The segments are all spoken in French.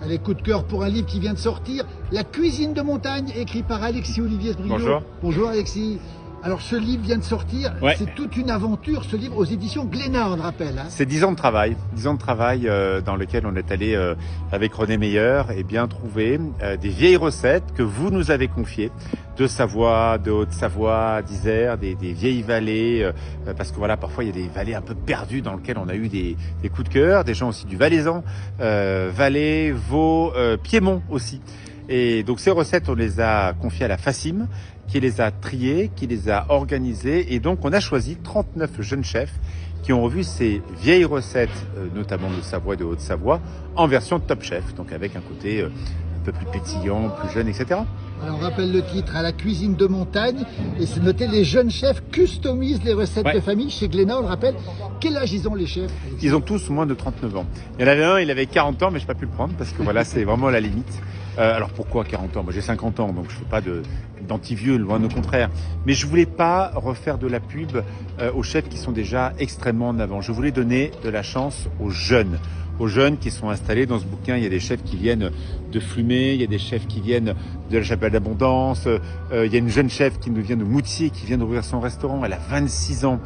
Allez, coup de cœur pour un livre qui vient de sortir, La cuisine de montagne, écrit par Alexis Olivier Sbriot. Bonjour. Bonjour Alexis. Alors ce livre vient de sortir, Ouais. C'est toute une aventure, ce livre aux éditions Glénat, on le rappelle. Hein. C'est 10 ans de travail, dans lequel on est allé avec René Meyer et bien trouver des vieilles recettes que vous nous avez confiées de Savoie, de Haute-Savoie, d'Isère, des vieilles vallées, parce que voilà, parfois il y a des vallées un peu perdues dans lesquelles on a eu des coups de cœur, des gens aussi du Valaisan, Valais, Vaud, Piémont aussi. Et donc ces recettes, on les a confiées à la FACIM, qui les a triées, qui les a organisées. Et donc on a choisi 39 jeunes chefs qui ont revu ces vieilles recettes, notamment de Savoie et de Haute-Savoie, en version Top Chef, donc avec un côté un peu plus pétillant, plus jeune, etc. Alors on rappelle le titre, à la cuisine de montagne, et c'est noté, les jeunes chefs customisent les recettes de famille chez Glénat, on le rappelle. Quel âge ils ont les chefs? Ils ont tous moins de 39 ans. Il y en avait un, il avait 40 ans, mais je n'ai pas pu le prendre parce que voilà, c'est vraiment la limite. Alors pourquoi 40 ans? Moi j'ai 50 ans, donc je ne fais pas d'anti-vieux, loin au contraire. Mais je voulais pas refaire de la pub aux chefs qui sont déjà extrêmement en avant. Je voulais donner de la chance aux jeunes qui sont installés. Dans ce bouquin, il y a des chefs qui viennent de Flumet, il y a des chefs qui viennent de la Chapelle d'Abondance, il y a une jeune chef qui nous vient de Moutier, qui vient d'ouvrir son restaurant, elle a 26 ans.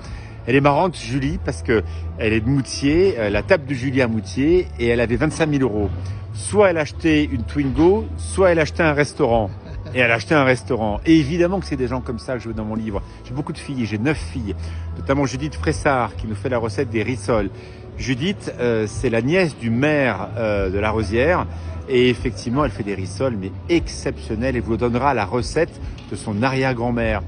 Elle est marrante, Julie, parce que elle est de Moutier, la table de Julie à Moutier, et elle avait 25 000 €. Soit elle achetait une Twingo, soit elle achetait un restaurant. Et elle a acheté un restaurant. Et évidemment que c'est des gens comme ça que je veux dans mon livre. J'ai beaucoup de filles, j'ai 9 filles, notamment Judith Fressard qui nous fait la recette des rissoles. Judith, c'est la nièce du maire de La Rosière. Et effectivement, elle fait des rissoles, mais exceptionnelles. Et vous donnera la recette de son arrière-grand-mère.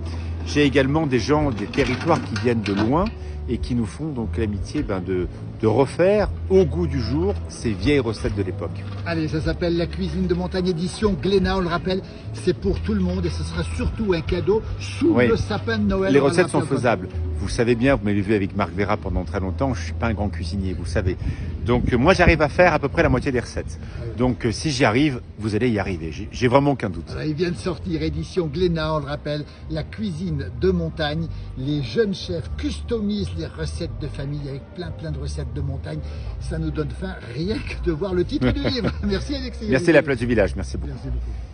J'ai également des gens des territoires qui viennent de loin et qui nous font donc l'amitié de refaire au goût du jour ces vieilles recettes de l'époque. Allez, ça s'appelle La cuisine de montagne, édition Glénat, on le rappelle, c'est pour tout le monde et ce sera surtout un cadeau sous le sapin de Noël. Les recettes sont faisables. Vous savez bien, vous m'avez vu avec Marc Vera pendant très longtemps, je suis pas un grand cuisinier, vous savez. Donc moi j'arrive à faire à peu près la moitié des recettes. Donc si j'y arrive, vous allez y arriver, j'ai vraiment aucun doute. Alors, il vient de sortir, édition Glénat, on le rappelle, La cuisine de montagne. Les jeunes chefs customisent les recettes de famille avec plein de recettes de montagne. Ça nous donne faim rien que de voir le titre du livre. Merci Alexis. Merci la place du village, merci beaucoup. Merci beaucoup.